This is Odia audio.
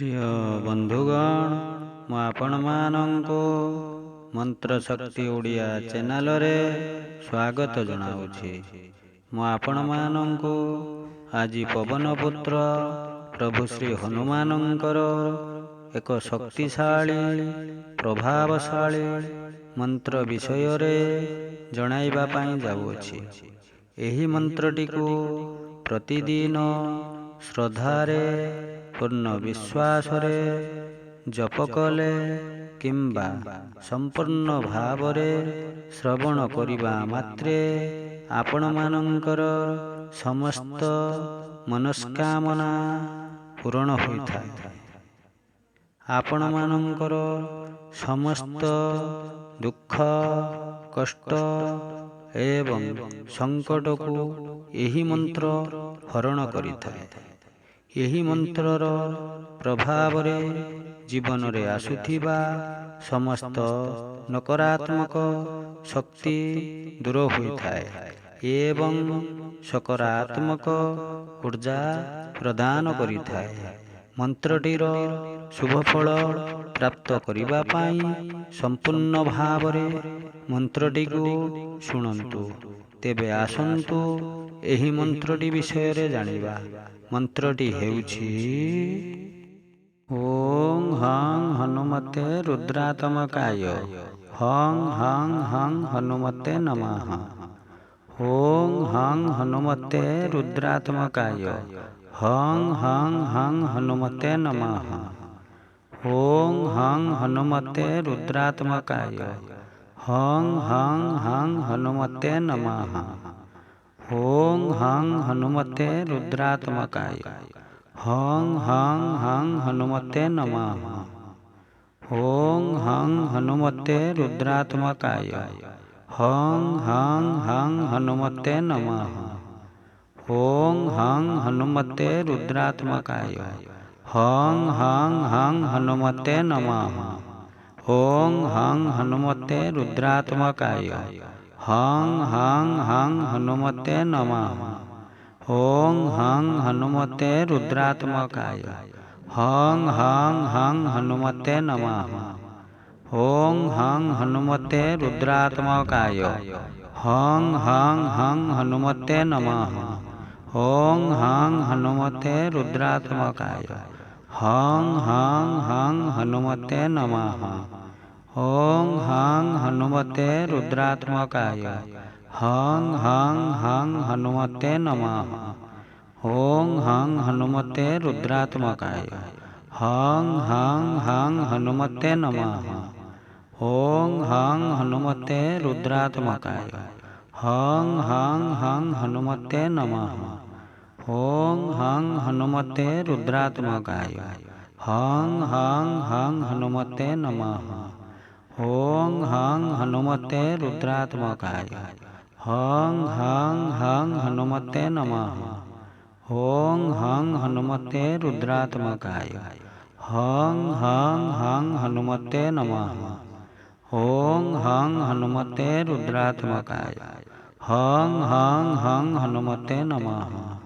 ପ୍ରିୟ ବନ୍ଧୁଗଣ, ମୁଁ ଆପଣମାନଙ୍କୁ ମନ୍ତ୍ର ଶକ୍ତି ଓଡ଼ିଆ ଚ୍ୟାନେଲରେ ସ୍ୱାଗତ ଜଣାଉଛି। ମୁଁ ଆପଣମାନଙ୍କୁ ଆଜି ପବନପୁତ୍ର ପ୍ରଭୁ ଶ୍ରୀ ହନୁମାନଙ୍କର ଏକ ଶକ୍ତିଶାଳୀ ପ୍ରଭାବଶାଳୀ ମନ୍ତ୍ର ବିଷୟରେ ଜଣାଇବା ପାଇଁ ଯାଉଅଛି। ଏହି ମନ୍ତ୍ରଟିକୁ ପ୍ରତିଦିନ ଶ୍ରଦ୍ଧାରେ ପୂର୍ଣ୍ଣ ବିଶ୍ୱାସରେ ଜପ କଲେ କିମ୍ବା ସମ୍ପୂର୍ଣ୍ଣ ଭାବରେ ଶ୍ରବଣ କରିବା ମାତ୍ରେ ଆପଣମାନଙ୍କର ସମସ୍ତ ମନସ୍କାମନା ପୂରଣ ହୋଇଥାଏ। ଆପଣମାନଙ୍କର ସମସ୍ତ ଦୁଃଖ କଷ୍ଟ ଏବଂ ସଙ୍କଟକୁ ଏହି ମନ୍ତ୍ର ହରଣ କରିଥାଏ। ଏହି ମନ୍ତ୍ରର ପ୍ରଭାବରେ ଜୀବନରେ ଆସୁଥିବା ସମସ୍ତ ନକାରାତ୍ମକ ଶକ୍ତି ଦୂର ହୋଇଥାଏ ଏବଂ ସକାରାତ୍ମକ ଊର୍ଜା ପ୍ରଦାନ କରିଥାଏ। ମନ୍ତ୍ରଟିର ଶୁଭଫଳ ପ୍ରାପ୍ତ କରିବା ପାଇଁ ସମ୍ପୂର୍ଣ୍ଣ ଭାବରେ ମନ୍ତ୍ରଟିକୁ ଶୁଣନ୍ତୁ। ତେବେ ଆସନ୍ତୁ ଏହି ମନ୍ତ୍ରଟି ବିଷୟରେ ଜାଣିବା। ମନ୍ତ୍ରଟି ହେଉଛି ଓଂ ହଂ ହନୁମତେ ରୁଦ୍ରାତ୍ମକାୟ ହଂ ହଂ ହଂ ହନୁମତେ ନମଃ। ଓଂ ହଂ ହନୁମତେ ରୁଦ୍ରାତ୍ମକାୟ ହଂ ହଂ ହଂ ହନୁମତେ ନମଃ। ଓଂ ହଂ ହନୁମତେ ରୁଦ୍ରାତ୍ମକାୟ ହଂ ହଂ ହଂ ହନୁମତେ ନମଃ। ଓଂ ହଂ ହନୁମତେ ରୁଦ୍ରାତ୍ମକାୟ ହଂ ହଂ ହଂ ହନୁମତେ ନମଃ। ଓଂ ହଂ ହନୁମତେ ରୁଦ୍ରାତ୍ମକାୟ ହଂ ହଂ ହଂ ହନୁମତେ ନମଃ। ଓଂ ହଂ ହନୁମତେ ରୁଦ୍ରାତ୍ମକାୟ ହଂ ହଂ ହଂ ହନୁମତେ ନମଃ। ଓଂ ହଂ ହନୁମତେ ରୁଦ୍ରାତ୍ମକାୟ ହଂ ହଂ ହଂ ହନୁମତେ ନମଃ। ଓଂ ହଂ ହନୁମତେ ରୁଦ୍ରାତ୍ମକାୟ ହଂ ହଂ ହଂ ହନୁମତେ ନମଃ। ଓଂ ହଂ ହନୁମତେ ରୁଦ୍ରାତ୍ମକାୟ ହଂ ହଂ ହଂ ହନୁମତେ ନମଃ। ଓଂ ହଂ ହନୁମତେ ରୁଦ୍ରାତ୍ମକାୟ ହଂ ହଂ ହଂ ହନୁମତେ ନମଃ। ଓଂ ହଂ ହନୁମତେ ରୁଦ୍ରାତ୍ମକାୟ ହଂ ହଂ ହଂ ହନୁମତେ ନମଃ। ଓଂ ହଂ ହନୁମତେ ରୁଦ୍ରାତ୍ମକାୟ ହଂ ହଂ ହଂ ହନୁମତେ ନମଃ। ଓଂ ହଂ ହନୁମତେ ରୁଦ୍ରାତ୍ମକାୟ ହଂ ହଂ ହଂ ହନୁମତେ ନମଃ। ଓଂ ହଂ ହନୁମତେ ରୁଦ୍ରାତ୍ମକାୟ ହଂ ହଂ ହଂ ହନୁମତେ ନମଃ। ଓଂ ହଂ ହନୁମତେ ରୁଦ୍ରାତ୍ମକାୟ ହଂ ହଂ ହଂ ହନୁମତେ ନମଃ। ଓଂ ହଂ ହନୁମତେ ରୁଦ୍ରାତ୍ମକାୟ ହଂ ହଂ ହଂ ହନୁମତେ ନମଃ। ଓଂ ହଂ ହନୁମତେ ରୁଦ୍ରାତ୍ମକାୟ ହଂ ହଂ ହଂ ହନୁମତେ ନମଃ।